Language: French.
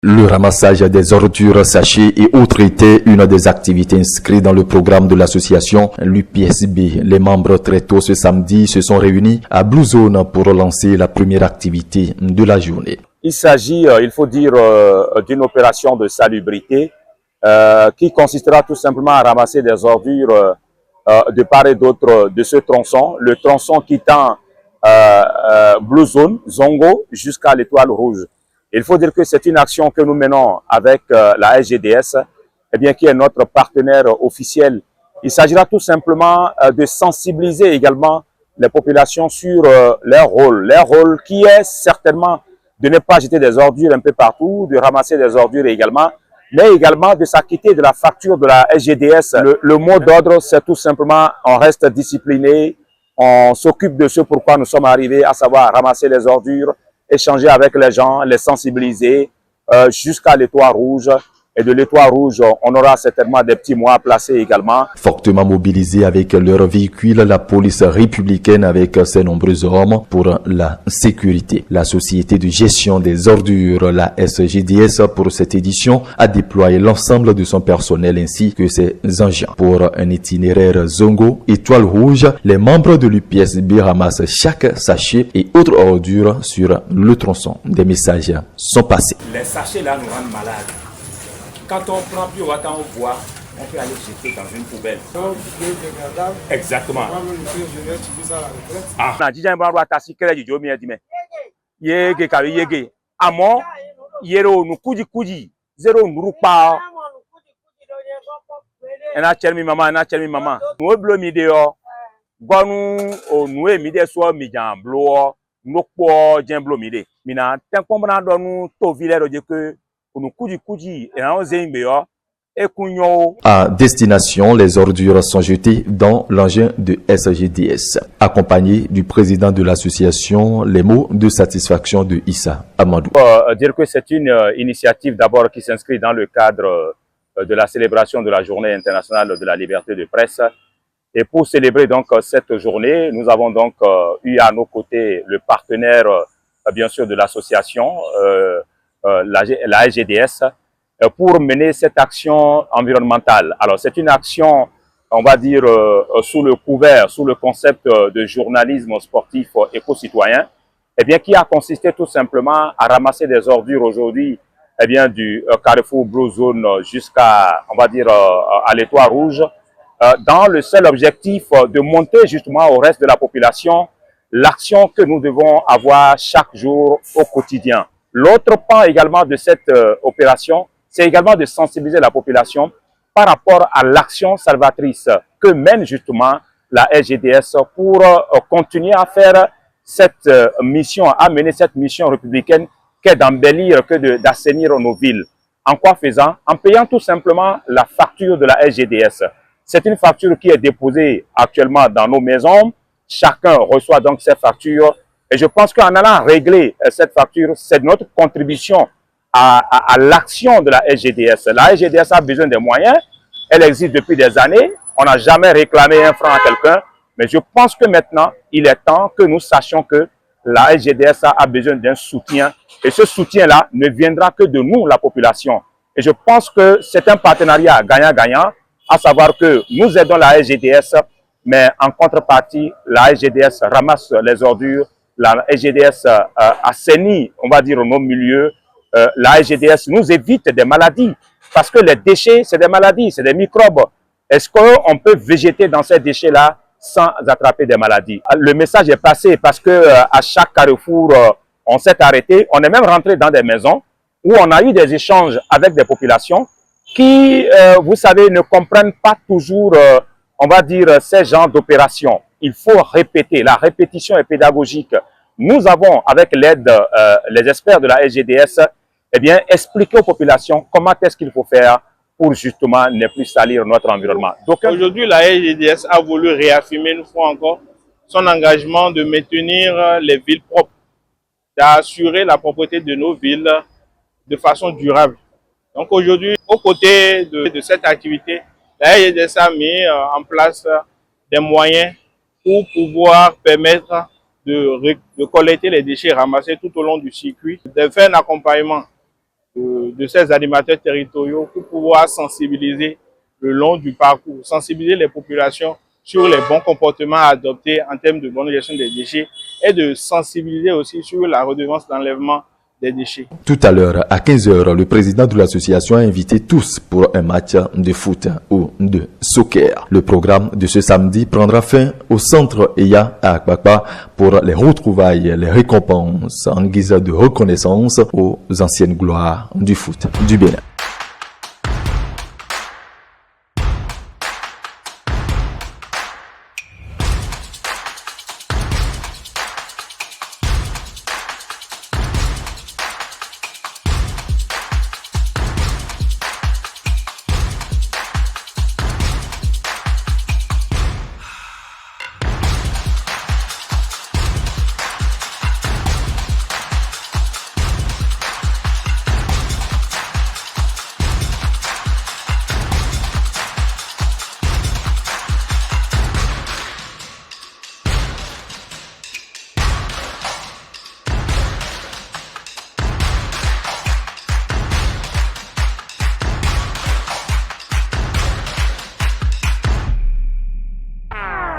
Le ramassage des ordures, sachets et autres était une des activités inscrites dans le programme de l'association l'UPSB. Les membres très tôt ce samedi se sont réunis à Blue Zone pour lancer la première activité de la journée. Il s'agit, il faut dire, d'une opération de salubrité qui consistera tout simplement à ramasser des ordures de part et d'autre de ce tronçon. Le tronçon quittant Blue Zone, Zongo, jusqu'à l'Étoile Rouge. Il faut dire que c'est une action que nous menons avec la SGDS, qui est notre partenaire officiel. Il s'agira tout simplement de sensibiliser également les populations sur leur rôle qui est certainement de ne pas jeter des ordures un peu partout, de ramasser des ordures également, mais également de s'acquitter de la facture de la SGDS. Le mot d'ordre, c'est tout simplement on reste discipliné, on s'occupe de ce pourquoi nous sommes arrivés, à savoir ramasser les ordures, échanger avec les gens, les sensibiliser jusqu'à l'Étoile Rouge. Et de l'Étoile Rouge, on aura certainement des petits mois à placer également. Fortement mobilisés avec leur véhicule, la police républicaine avec ses nombreux hommes pour la sécurité. La société de gestion des ordures, la SGDS, pour cette édition, a déployé l'ensemble de son personnel ainsi que ses engins. Pour un itinéraire Zongo, Étoile Rouge, les membres de l'UPSB ramassent chaque sachet et autres ordures sur le tronçon. Des messages sont passés. Les sachets là nous rendent malades. Quand on prend plus autant on boit, on peut aller jeter dans une poubelle. Exactement. Ah. À destination, les ordures sont jetées dans l'engin de SGDS. Accompagné du président de l'association, les mots de satisfaction de Issa Amadou. Dire que c'est une initiative d'abord qui s'inscrit dans le cadre de la célébration de la Journée internationale de la liberté de presse. Et pour célébrer donc cette journée, nous avons donc eu à nos côtés le partenaire, bien sûr, de l'association, la SGDS, pour mener cette action environnementale. Alors, c'est une action, on va dire, sous le couvert, sous le concept de journalisme sportif éco-citoyen, qui a consisté tout simplement à ramasser des ordures aujourd'hui, du Carrefour Blue Zone jusqu'à, on va dire, à l'Étoile Rouge, dans le seul objectif de montrer justement au reste de la population l'action que nous devons avoir chaque jour au quotidien. L'autre pan également de cette opération, c'est également de sensibiliser la population par rapport à l'action salvatrice que mène justement la SGDS pour continuer à faire cette mission, à mener cette mission républicaine qu'est d'embellir, que d'assainir nos villes. En quoi faisant? En payant tout simplement la facture de la SGDS. C'est une facture qui est déposée actuellement dans nos maisons. Chacun reçoit donc cette facture. Et je pense qu'en allant régler cette facture, c'est notre contribution à l'action de la SGDS. La SGDS a besoin des moyens. Elle existe depuis des années. On n'a jamais réclamé un franc à quelqu'un. Mais je pense que maintenant, il est temps que nous sachions que la SGDS a besoin d'un soutien. Et ce soutien-là ne viendra que de nous, la population. Et je pense que c'est un partenariat gagnant-gagnant, à savoir que nous aidons la SGDS, mais en contrepartie, la SGDS ramasse les ordures, la SGDS assainit, on va dire, nos milieux. La SGDS nous évite des maladies, parce que les déchets, c'est des maladies, c'est des microbes. Est-ce qu'on peut végéter dans ces déchets-là sans attraper des maladies? Le message est passé parce que à chaque carrefour, on s'est arrêté. On est même rentré dans des maisons où on a eu des échanges avec des populations qui, vous savez, ne comprennent pas toujours, on va dire, ces genres d'opérations. Il faut répéter. La répétition est pédagogique. Nous avons, avec l'aide des experts de la SGDS, expliqué aux populations comment est-ce qu'il faut faire pour justement ne plus salir notre environnement. Donc aujourd'hui, la SGDS a voulu réaffirmer une fois encore son engagement de maintenir les villes propres, d'assurer la propreté de nos villes de façon durable. Donc aujourd'hui, aux côtés de cette activité, la SGDS a mis en place des moyens pour pouvoir permettre de collecter les déchets ramassés tout au long du circuit, de faire un accompagnement de ces animateurs territoriaux pour pouvoir sensibiliser le long du parcours, sensibiliser les populations sur les bons comportements à adopter en termes de bonne gestion des déchets et de sensibiliser aussi sur la redevance d'enlèvement des déchets. Tout à l'heure, à 15 h, le président de l'association a invité tous pour un match de foot ou de soccer. Le programme de ce samedi prendra fin au centre EYA à Akpakpa pour les retrouvailles, les récompenses en guise de reconnaissance aux anciennes gloires du foot du Bénin.